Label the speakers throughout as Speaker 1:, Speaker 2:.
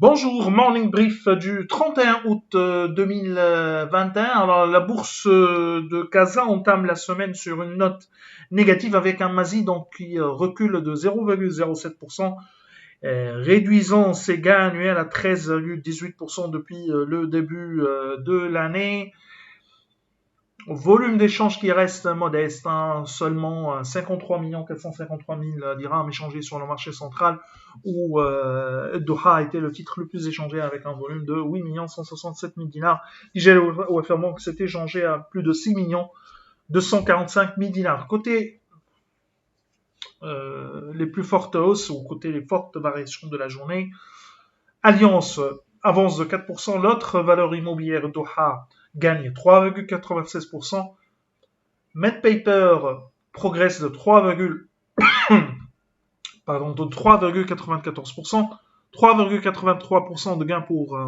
Speaker 1: Bonjour, morning brief du 31 août 2021. Alors, la bourse de Casa entame la semaine sur une note négative avec un MASI donc, qui recule de 0,07%, réduisant ses gains annuels à 13,18% depuis le début de l'année. Volume d'échange qui reste modeste, seulement 53 453 000 dirhams échangés sur le marché central, où Doha a été le titre le plus échangé avec un volume de 8 167 000 dinars. IGL Bank s'est échangé à plus de 6 245 000 dinars. Côté les plus fortes hausses, ou côté les fortes variations de la journée, Alliance avance de 4%, l'autre valeur immobilière Doha gagne 3,96%, MedPaper progresse de 3,94%, 3,83% de gains pour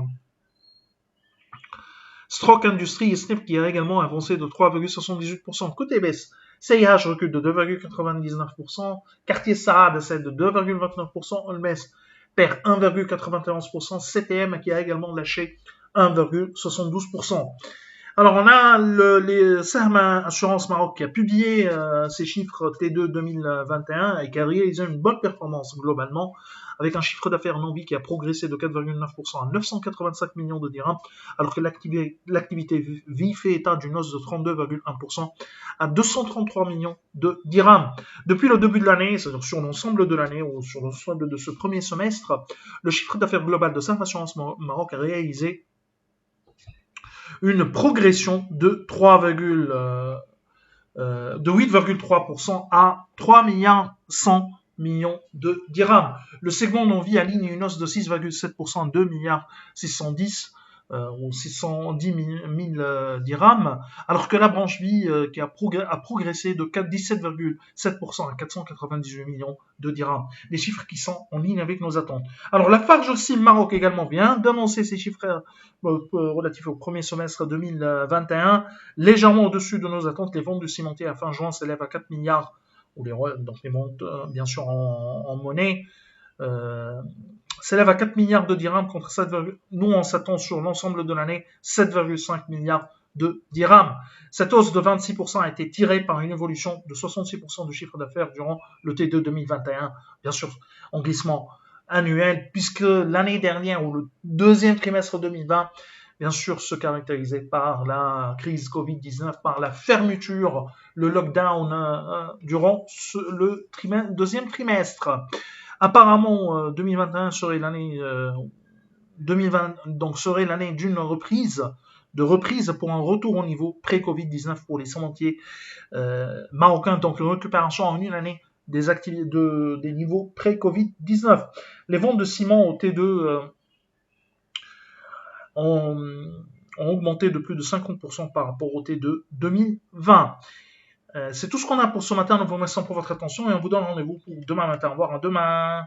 Speaker 1: Stroke Industries et Snip qui a également avancé de 3,78%. Côté baisse, CIH recule de 2,99%, Quartier Saad cède de 2,29%, Holmes perd 1,91%, CTM qui a également lâché 1,72%. Alors, on a les Sahm Assurance Maroc qui a publié ses chiffres T2 2021 et qui a réalisé une bonne performance globalement, avec un chiffre d'affaires non-vie qui a progressé de 4,9% à 985 millions de dirhams, alors que l'activité vie fait état d'une hausse de 32,1% à 233 millions de dirhams. Depuis le début de l'année, c'est-à-dire sur l'ensemble de l'année ou sur l'ensemble de ce premier semestre, le chiffre d'affaires global de Sahm Assurance Maroc a réalisé une progression de 8,3% à 3 100 millions de dirhams. Le segment non-vie aligne une hausse de 6,7% à 2 610 ou 610 000 dirhams, alors que la branche vie qui a progressé de 17,7% à 498 millions de dirhams. Les chiffres qui sont en ligne avec nos attentes. Alors la Farge aussi Maroc également vient d'annoncer ses chiffres relatifs au premier semestre 2021, légèrement au-dessus de nos attentes. Les ventes du cimentier à fin juin s'élèvent à 4 milliards, donc les ventes bien sûr en monnaie, s'élève à 4 milliards de dirhams contre 7, nous on s'attend sur l'ensemble de l'année 7,5 milliards de dirhams. Cette hausse de 26% a été tirée par une évolution de 66% du chiffre d'affaires durant le T2 2021, bien sûr en glissement annuel, puisque l'année dernière ou le deuxième trimestre 2020 bien sûr se caractérisait par la crise Covid-19, par la fermeture, le lockdown durant le deuxième trimestre. Apparemment, 2021 serait l'année 2020, donc serait l'année d'une reprise pour un retour au niveau pré-Covid-19 pour les cimentiers marocains, donc une récupération en une année des activités des niveaux pré-Covid-19. Les ventes de ciment au T2 ont augmenté de plus de 50% par rapport au T2 2020. C'est tout ce qu'on a pour ce matin. Nous vous remercions pour votre attention et on vous donne rendez-vous pour demain matin. Au revoir, à demain.